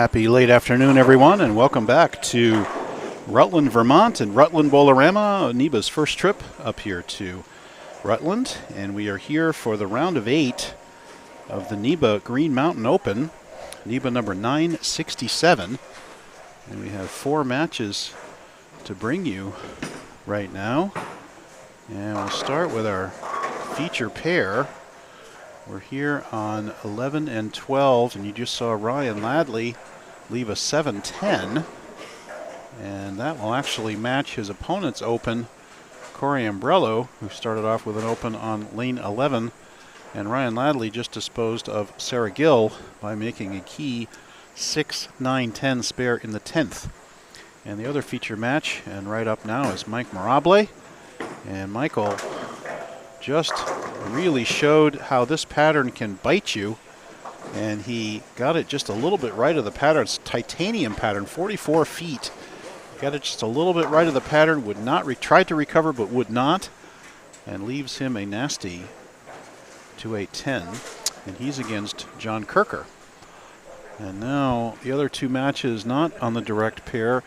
Happy late afternoon, everyone, and welcome back to Rutland, Vermont, and Rutland Bowlerama, NEBA's first trip up here to Rutland. And we are here for the round of 8 of the NEBA Green Mountain Open, NEBA number 967. And we have 4 matches to bring you right now. And we'll start with our feature pair. We're here on 11 and 12, and you just saw Ryan Ladley leave a 7-10. And that will actually match his opponent's open, Corey Ambrello, who started off with an open on lane 11. And Ryan Ladley just disposed of Sarah Gill by making a key 6-9-10 spare in the 10th. And the other feature match, and right up now, is Mike Mirable. And Michael just really showed how this pattern can bite you, and he got it just a little bit right of the pattern. It's titanium pattern, 44 feet. Got it just a little bit right of the pattern, would not tried to recover but would not, and leaves him a nasty 2-8-10, and he's against John Kirker. And now the other 2 matches not on the direct pair,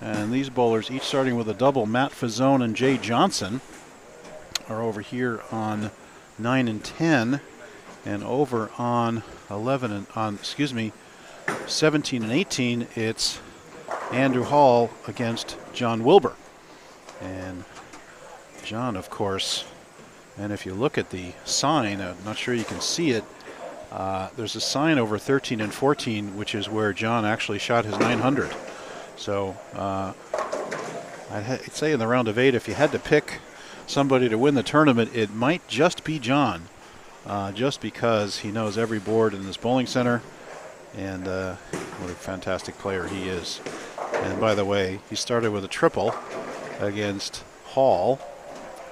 and these bowlers each starting with a double. Matt Fazzone and Jay Johnson are over here on 9 and 10, and over on 17 and 18, it's Andrew Hall against John Wilbur. And John, of course, and if you look at the sign, I'm not sure you can see it, there's a sign over 13 and 14, which is where John actually shot his 900. So I'd say in the round of 8, if you had to pick somebody to win the tournament, it might just be John, just because he knows every board in this bowling center, and what a fantastic player he is. And by the way, he started with a triple against Hall,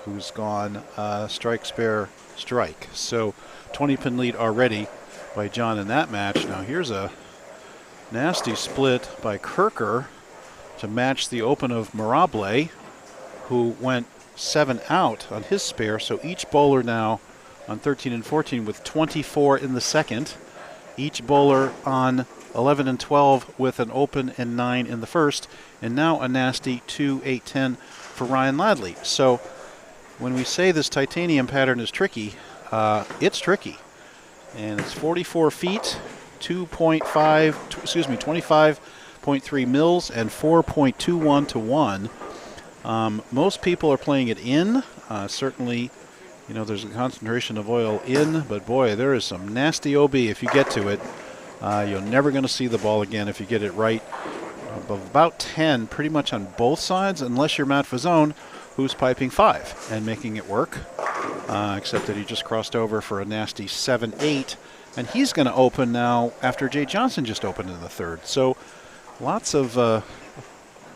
who's gone strike, spare, strike. So 20-pin lead already by John in that match. Now here's a nasty split by Kirker to match the open of Mirable, who went 7 out on his spare. So each bowler now on 13 and 14 with 24 in the second. Each bowler on 11 and 12 with an open and 9 in the first. And now a nasty 2-8-10 for Ryan Ladley. So when we say this titanium pattern is tricky, it's tricky. And it's 44 feet, 25.3 mils, and 4.21 to 1. Most people are playing it in. Certainly, you know, there's a concentration of oil in, but boy, there is some nasty OB if you get to it. You're never going to see the ball again if you get it right. About 10 pretty much on both sides, unless you're Matt Fazzone, who's piping 5 and making it work, except that he just crossed over for a nasty 7-8, and he's going to open now after Jay Johnson just opened in the third. So lots of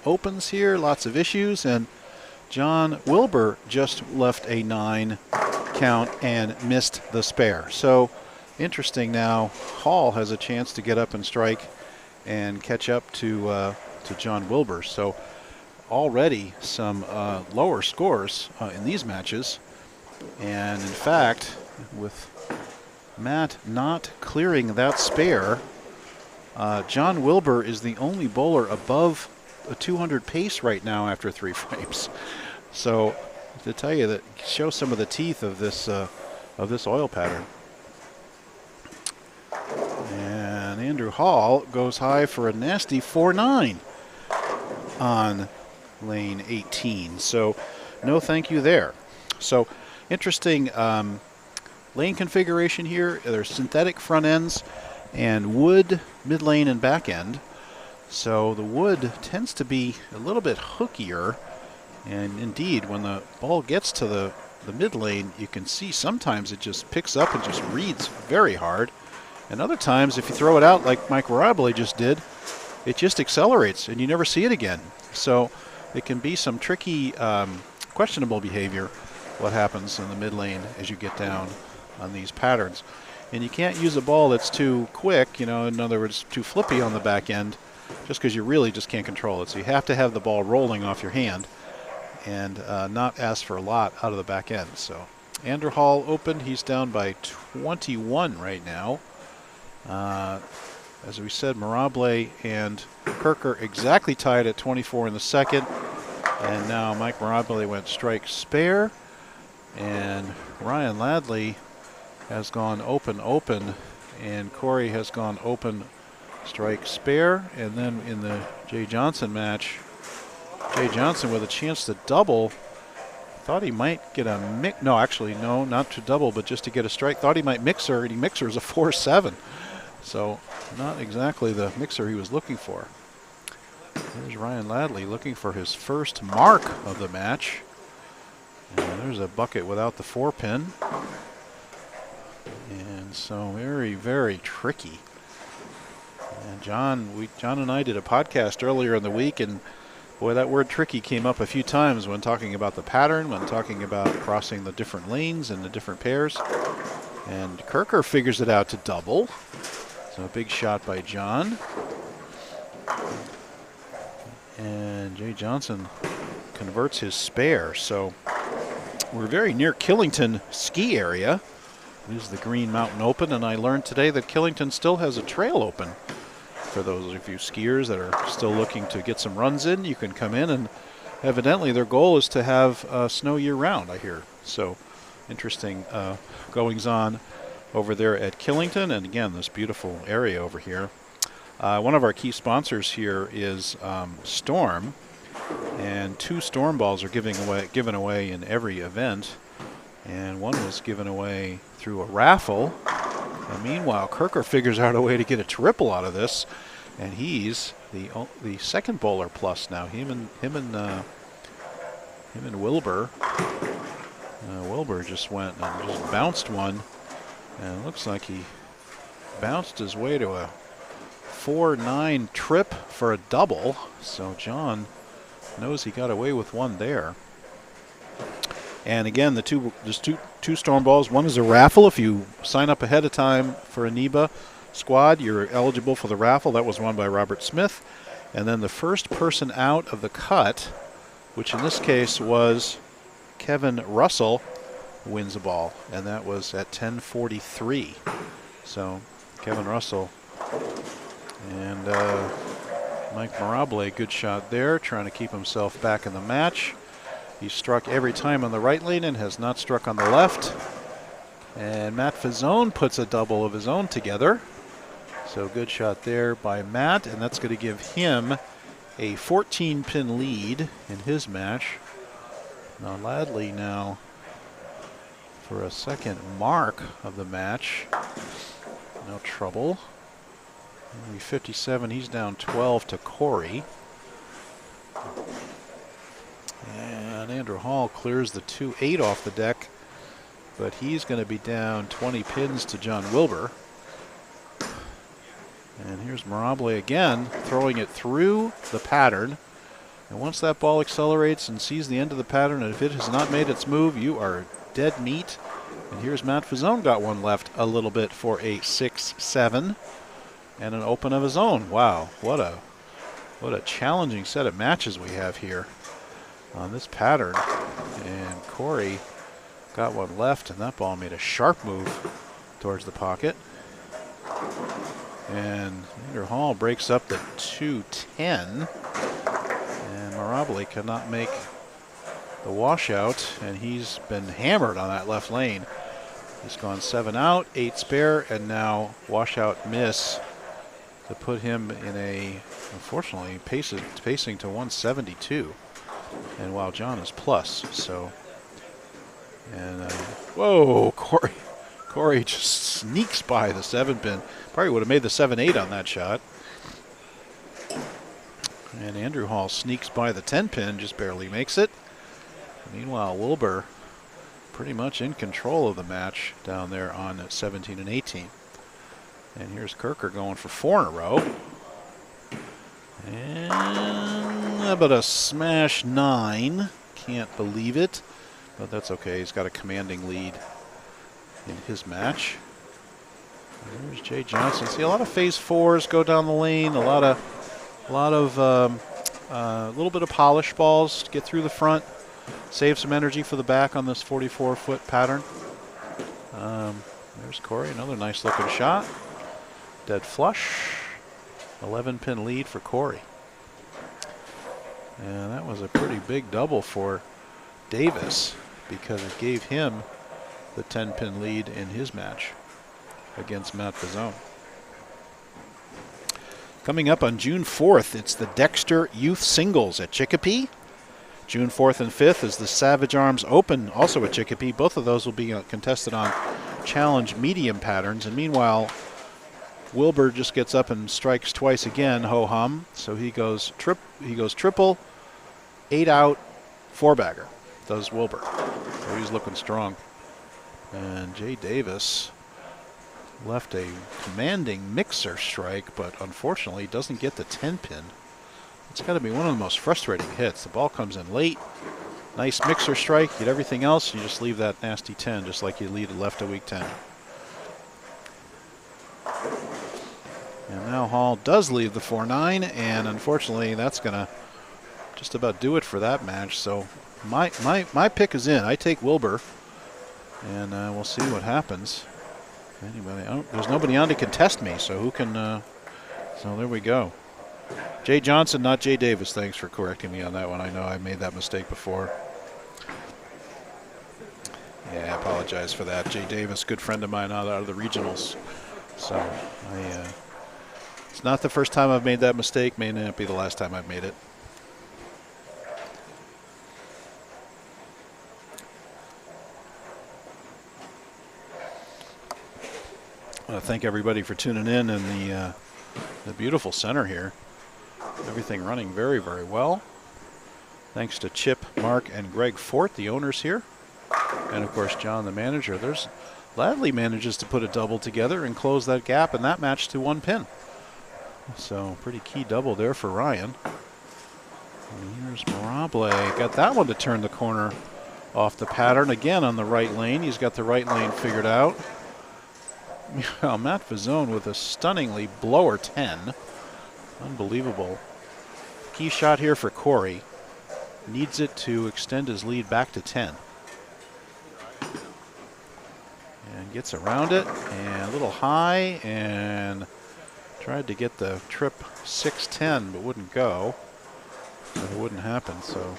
opens here, lots of issues, and John Wilbur just left a 9 count and missed the spare. So interesting now, Hall has a chance to get up and strike and catch up to John Wilbur. So already some lower scores in these matches, and in fact, with Matt not clearing that spare, John Wilbur is the only bowler above a 200 pace right now after 3 frames. So to tell you that, show some of the teeth of this oil pattern. And Andrew Hall goes high for a nasty 4-9 on lane 18. So no thank you there. So interesting lane configuration here. There's synthetic front ends and wood mid lane and back end. So the wood tends to be a little bit hookier, and indeed when the ball gets to the mid lane, you can see sometimes it just picks up and just reads very hard, and other times if you throw it out like Mike Mirable just did, it just accelerates and you never see it again. So it can be some tricky, questionable behavior what happens in the mid lane as you get down on these patterns. And you can't use a ball that's too quick, you know, in other words, too flippy on the back end, just because you really just can't control it. So you have to have the ball rolling off your hand and not ask for a lot out of the back end. So Andrew Hall opened. He's down by 21 right now. as we said, Mirable and Kirker exactly tied at 24 in the second. And now Mike Mirable went strike spare. And Ryan Ladley has gone open, and Corey has gone open, strike spare. And then in the Jay Johnson match, Jay Johnson with a chance to double. Thought he might get a mix. No, actually, no, not to double, but just to get a strike. Thought he might mixer, and he mixers a 4-7. So not exactly the mixer he was looking for. There's Ryan Ladley looking for his first mark of the match. And there's a bucket without the 4-pin. And so very, very tricky. And John and I did a podcast earlier in the week, and boy, that word tricky came up a few times when talking about the pattern, when talking about crossing the different lanes and the different pairs. And Kirker figures it out to double. So a big shot by John. And Jay Johnson converts his spare. So we're very near Killington ski area. This is the Green Mountain Open, and I learned today that Killington still has a trail open. For those of you skiers that are still looking to get some runs in, you can come in, and evidently their goal is to have snow year-round, I hear. So interesting goings-on over there at Killington, and again, this beautiful area over here. One of our key sponsors here is Storm, and 2 Storm balls are given away in every event, and one was given away through a raffle. And meanwhile, Kirker figures out a way to get a triple out of this, and he's the second bowler plus now. Him and Wilbur. Wilbur just went and just bounced one, and it looks like he bounced his way to a 4-9 trip for a double. So John knows he got away with one there. And again, there's two Storm balls. One is a raffle. If you sign up ahead of time for a NEBA squad, you're eligible for the raffle. That was won by Robert Smith. And then the first person out of the cut, which in this case was Kevin Russell, wins a ball. And that was at 10:43. So Kevin Russell and Mike Mirable, good shot there, trying to keep himself back in the match. He's struck every time on the right lane and has not struck on the left. And Matt Fazone puts a double of his own together. So good shot there by Matt, and that's going to give him a 14-pin lead in his match. Now Ladley now for a second mark of the match. No trouble. Only 57, he's down 12 to Corey. And Andrew Hall clears the 2-8 off the deck, but he's going to be down 20 pins to John Wilbur. And here's Mirable again, throwing it through the pattern. And once that ball accelerates and sees the end of the pattern, and if it has not made its move, you are dead meat. And here's Matt Fazone, got one left a little bit for a 6-7 and an open of his own. Wow, what a challenging set of matches we have here on this pattern. And Corey got one left, and that ball made a sharp move towards the pocket. And Andrew Hall breaks up the 2-10, and Mirable cannot make the washout, and he's been hammered on that left lane. He's gone 7 out, 8 spare, and now washout miss to put him in a, unfortunately, pacing to 172. And while John is plus, so, and whoa, Corey just sneaks by the 7-pin. Probably would have made the 7-8 on that shot. And Andrew Hall sneaks by the 10-pin, just barely makes it. Meanwhile, Wilbur pretty much in control of the match down there on 17 and 18. And here's Kirker going for 4 in a row. And about a smash 9. Can't believe it, but that's okay. He's got a commanding lead in his match. And there's Jay Johnson. See a lot of phase 4s go down the lane. A little bit of polish balls to get through the front. Save some energy for the back on this 44-foot pattern. There's Corey, another nice looking shot. Dead flush. 11-pin lead for Corey. And that was a pretty big double for Davis because it gave him the 10-pin lead in his match against Matt Fazzone. Coming up on June 4th, it's the Dexter Youth Singles at Chicopee. June 4th and 5th is the Savage Arms Open, also at Chicopee. Both of those will be contested on challenge medium patterns. And meanwhile, Wilbur just gets up and strikes twice again, ho-hum. So he goes triple, 8 out, 4-bagger, does Wilbur. So he's looking strong. And Jay Davis left a commanding mixer strike, but unfortunately doesn't get the 10-pin. It's got to be one of the most frustrating hits. The ball comes in late. Nice mixer strike. Get everything else. You just leave that nasty 10, just like you left a weak 10. And now Hall does leave the 4-9, and unfortunately that's going to just about do it for that match. So my pick is in. I take Wilbur, and we'll see what happens. Anybody? Oh, there's nobody on to contest me, so who can? So there we go. Jay Johnson, not Jay Davis. Thanks for correcting me on that one. I know I made that mistake before. Yeah, I apologize for that. Jay Davis, good friend of mine out of the regionals. So it's not the first time I've made that mistake. May not be the last time I've made it. I want to thank everybody for tuning in the beautiful center here. Everything running very, very well. Thanks to Chip, Mark, and Greg Fort, the owners here. And, of course, John, the manager. Ladley manages to put a double together and close that gap in that match to 1 pin. So, pretty key double there for Ryan. And here's Mirable. Got that one to turn the corner off the pattern. Again on the right lane. He's got the right lane figured out. Matt Fazzone with a stunningly blower 10. Unbelievable. Key shot here for Corey. Needs it to extend his lead back to 10. And gets around it. And a little high. And tried to get the trip 6-10, but wouldn't go. So it wouldn't happen. So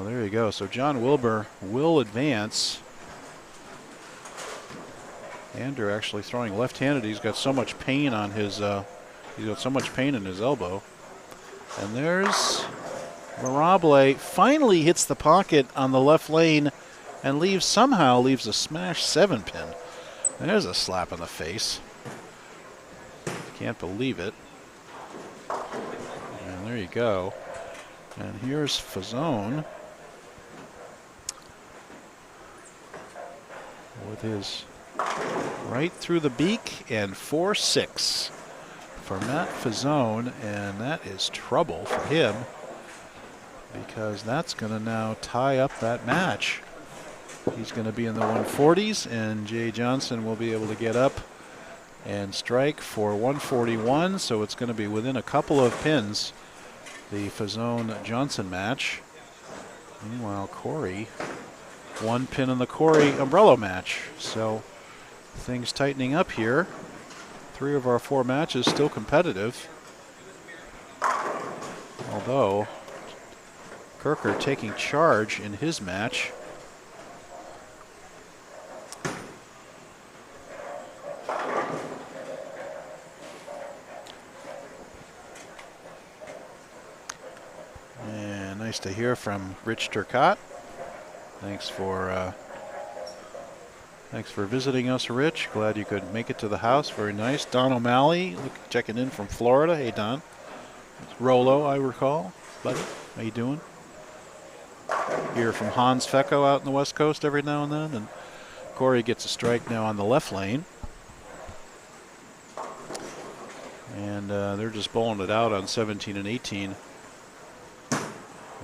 there you go. So John Wilbur will advance. Andrew actually throwing left-handed. He's got so much pain on his. He's got so much pain in his elbow. And there's Mirable. Finally hits the pocket on the left lane, and somehow leaves a smash 7-pin. There's a slap in the face. Can't believe it. And there you go. And here's Fazzone with his right through the beak, and 4-6 for Matt Fazzone, and that is trouble for him because that's going to now tie up that match. He's going to be in the 140s, and Jay Johnson will be able to get up and strike for 141, so it's going to be within a couple of pins, the Fazzone-Johnson match. Meanwhile, Corey, 1 pin in the Corey umbrella match. So things tightening up here. 3 of our 4 matches still competitive. Although Kirker taking charge in his match. And nice to hear from Rich Turcotte. Thanks for visiting us, Rich. Glad you could make it to the house. Very nice. Don O'Malley checking in from Florida. Hey, Don. It's Rolo, I recall. Buddy, how you doing? Hear from Hans Fecko out in the West Coast every now and then. And Corey gets a strike now on the left lane. And they're just bowling it out on 17 and 18.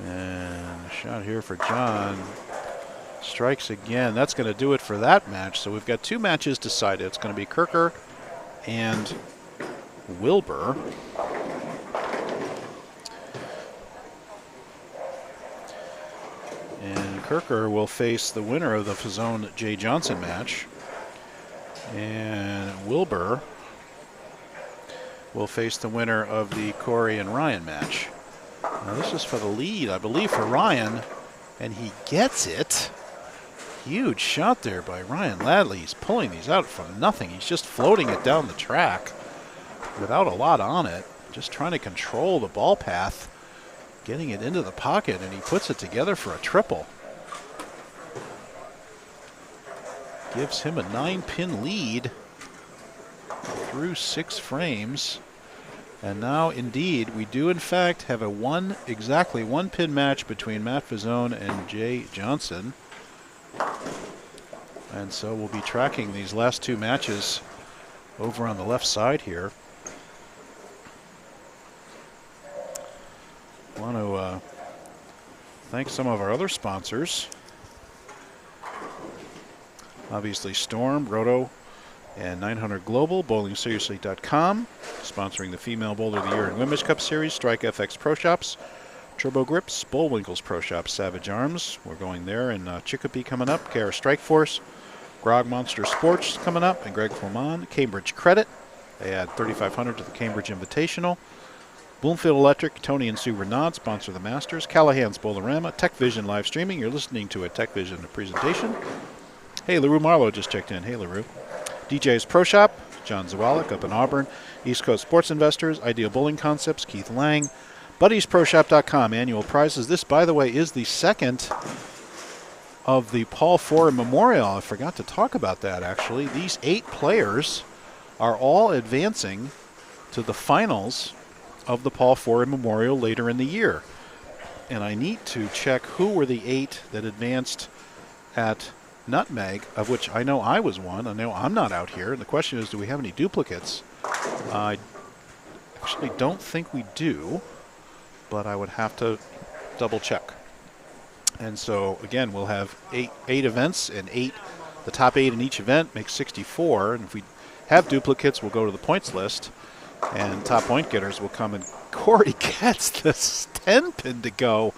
And a shot here for John. Strikes again. That's going to do it for that match. So we've got 2 matches decided. It's going to be Kirker and Wilbur. And Kirker will face the winner of the Fazzone Jay Johnson match. And Wilbur will face the winner of the Corey and Ryan match. Now this is for the lead, I believe, for Ryan, and he gets it. Huge shot there by Ryan Ladley. He's pulling these out from nothing. He's just floating it down the track without a lot on it, just trying to control the ball path, getting it into the pocket, and he puts it together for a triple. Gives him a 9-pin lead through 6 frames. And now, indeed, we do in fact have a exactly one pin match between Matt Fazzone and Jay Johnson. And so we'll be tracking these last 2 matches over on the left side here. I want to thank some of our other sponsors. Obviously Storm, Roto, and 900 Global, bowlingseriously.com, sponsoring the Female Bowler of the Year and Women's Cup Series, Strike FX Pro Shops, Turbo Grips, Bullwinkle's Pro Shops, Savage Arms, we're going there, and Chicopee coming up, Kara Strike Force, Grog Monster Sports coming up, and Greg Foreman, Cambridge Credit, they add 3,500 to the Cambridge Invitational, Bloomfield Electric, Tony and Sue Renaud sponsor the Masters, Callahan's Bowlerama, TechVision live streaming, you're listening to a TechVision presentation. Hey, LaRue Marlowe just checked in, hey LaRue. DJ's Pro Shop, John Zawalik up in Auburn, East Coast Sports Investors, Ideal Bowling Concepts, Keith Lang, BuddiesProShop.com, annual prizes. This, by the way, is the second of the Paul Foran Memorial. I forgot to talk about that, actually. These 8 players are all advancing to the finals of the Paul Foran Memorial later in the year. And I need to check who were the 8 that advanced at Nutmeg, of which I know I was one. I know I'm not out here. And the question is, do we have any duplicates? I actually don't think we do, but I would have to double check. And so, again, we'll have eight events, and the top 8 in each event makes 64. And if we have duplicates, we'll go to the points list, and top point getters will come. And Corey gets this 10 pin to go.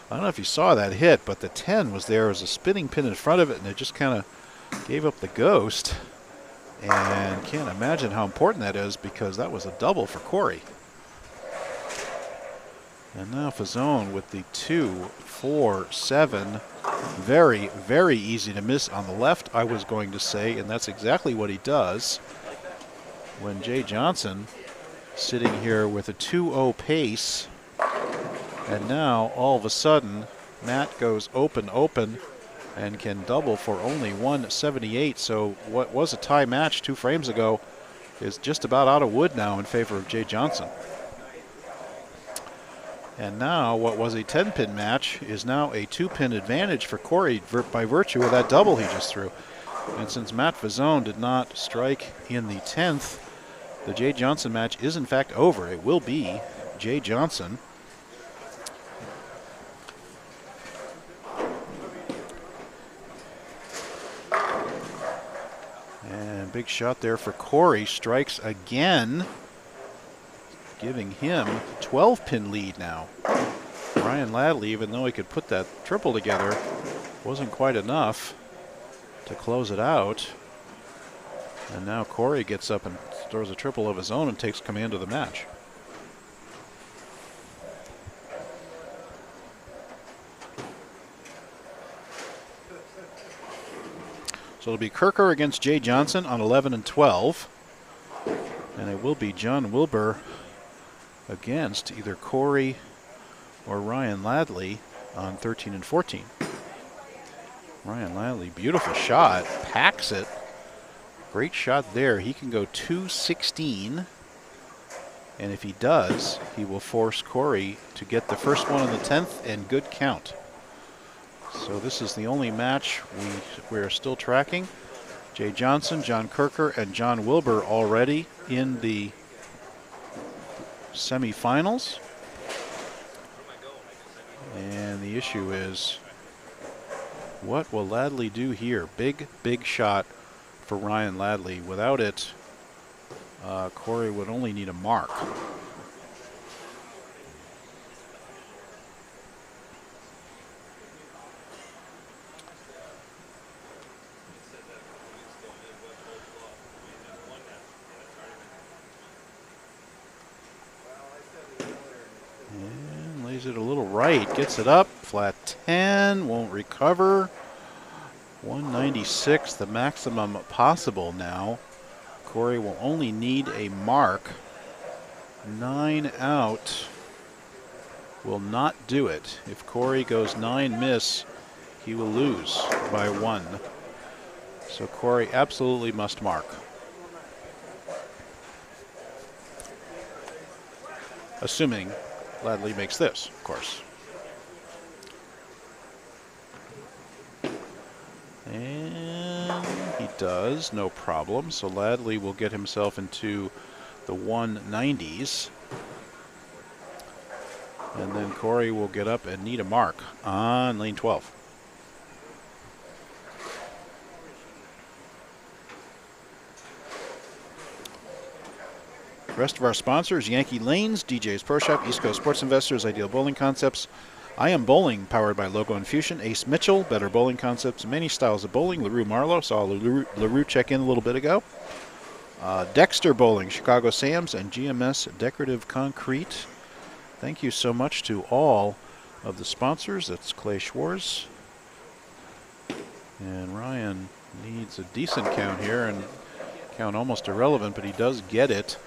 I don't know if you saw that hit, but the 10 was there as a spinning pin in front of it, and it just kind of gave up the ghost. And can't imagine how important that is, because that was a double for Corey. And now Fazzone with the 2, 4, 7. Very, very easy to miss on the left, I was going to say, and that's exactly what he does. When Jay Johnson sitting here with a 2-0 pace. And now, all of a sudden, Matt goes open, and can double for only 178. So what was a tie match 2 frames ago is just about out of wood now in favor of Jay Johnson. And now what was a 10-pin match is now a 2-pin advantage for Corey by virtue of that double he just threw. And since Matt Fazzone did not strike in the 10th, the Jay Johnson match is in fact over. It will be Jay Johnson. And big shot there for Corey. Strikes again, giving him 12-pin lead now. Ryan Ladley, even though he could put that triple together, wasn't quite enough to close it out. And now Corey gets up and throws a triple of his own and takes command of the match. So it'll be Kirker against Jay Johnson on 11 and 12. And it will be John Wilbur against either Corey or Ryan Ladley on 13 and 14. Ryan Ladley, beautiful shot, packs it. Great shot there. He can go 216. And if he does, he will force Corey to get the first one on the 10th and good count. So this is the only match we're still tracking. Jay Johnson, John Kirker, and John Wilbur already in the semifinals. And the issue is, what will Ladley do here? Big, big shot for Ryan Ladley. Without it, Corey would only need a mark. it a little right. Gets it up. Flat 10. Won't recover. 196, the maximum possible now. Corey will only need a mark. 9 out will not do it. If Corey goes 9 miss, he will lose by 1. So Corey absolutely must mark. Assuming Ladley makes this, of course. And he does, no problem. So Ladley will get himself into the 190s. And then Corey will get up and need a mark on lane 12. The rest of our sponsors: Yankee Lanes, DJ's Pro Shop, East Coast Sports Investors, Ideal Bowling Concepts, I Am Bowling, powered by Logo Infusion, Ace Mitchell, Better Bowling Concepts, many styles of bowling, LaRue Marlowe, saw LaRue check in a little bit ago. Dexter Bowling, Chicago Sam's, and GMS Decorative Concrete. Thank you so much to all of the sponsors. That's Clay Schwartz. And Ryan needs a decent count here, and count almost irrelevant, but he does get it.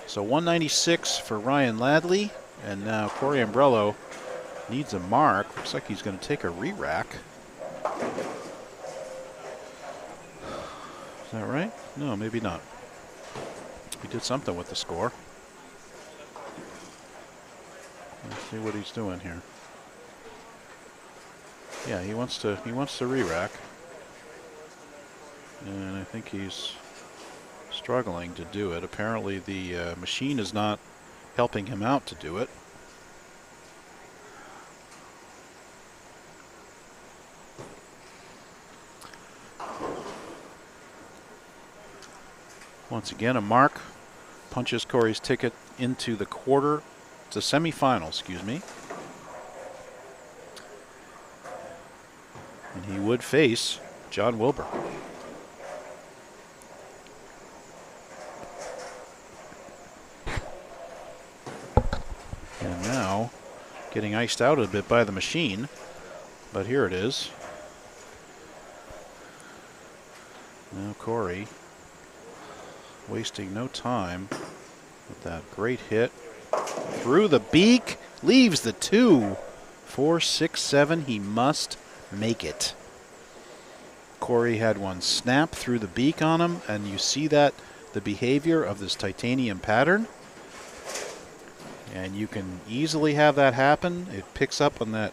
So 196 for Ryan Ladley, and now Corey Umbrello needs a mark. Looks like he's going to take a re-rack. Is that right? No, maybe not. He did something with the score. Let's see what he's doing here. Yeah, he wants to re-rack. And I think he's struggling to do it. Apparently the machine is not helping him out to do it. Once again, a mark punches Corey's ticket into the semifinal, excuse me. And he would face John Wilbur. And now getting iced out a bit by the machine, but here it is. Now Corey wasting no time with that great hit. Through the beak, leaves the 2. 4, 6, 7, he must make it. Corey had one snap through the beak on him, and you see that, the behavior of this titanium pattern. And you can easily have that happen. It picks up on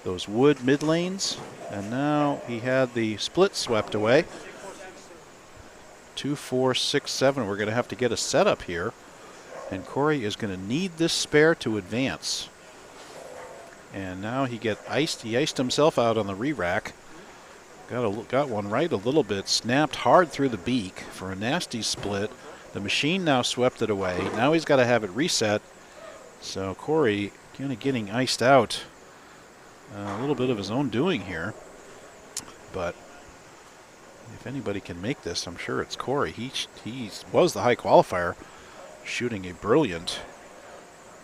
those wood mid lanes, and now he had the split swept away. 2, 4, 6, 7. We're going to have to get a setup here. And Corey is going to need this spare to advance. And now he iced himself out on the re-rack. Got one right a little bit. Snapped hard through the beak for a nasty split. The machine now swept it away. Now he's got to have it reset. So Corey kind of getting iced out. A little bit of his own doing here. But if anybody can make this, I'm sure it's Corey. He was the high qualifier, shooting a brilliant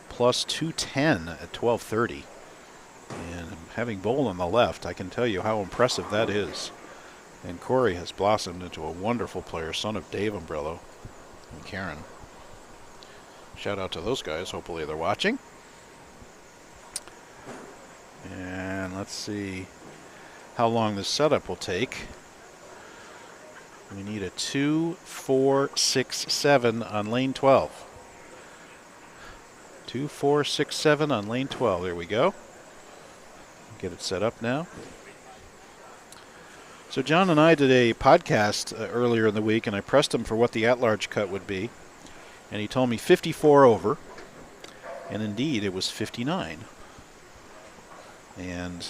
plus 210 at 12:30. And having bowl on the left, I can tell you how impressive that is. And Corey has blossomed into a wonderful player, son of Dave Umbrello and Karen. Shout out to those guys. Hopefully they're watching. And let's see how long this setup will take. We need a 2, 4, 6, 7 on lane 12. 2, 4, 6, 7 on lane 12. There we go. Get it set up now. So John and I did a podcast earlier in the week, and I pressed him for what the at-large cut would be. And he told me 54 over. And indeed, it was 59. And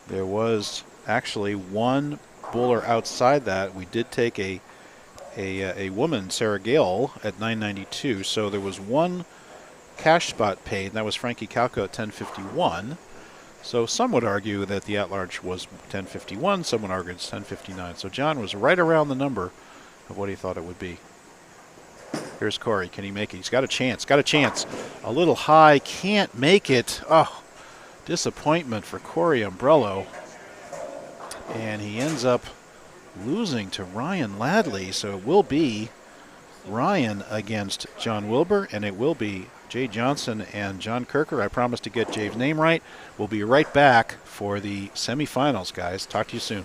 there was actually one bowler outside that. We did take a woman, Sarah Gale, at 992. So there was one cash spot paid, and that was Frankie Calco at 1051. So some would argue that the at-large was 1051. Some would argue it's 1059. So John was right around the number of what he thought it would be. Here's Corey. Can he make it? He's got a chance. Got a chance. A little high. Can't make it. Oh, disappointment for Corey Umbrello. And he ends up losing to Ryan Ladley. So it will be Ryan against John Wilbur, and it will be Jay Johnson and John Kirker. I promised to get Jay's name right. We'll be right back for the semifinals, guys. Talk to you soon.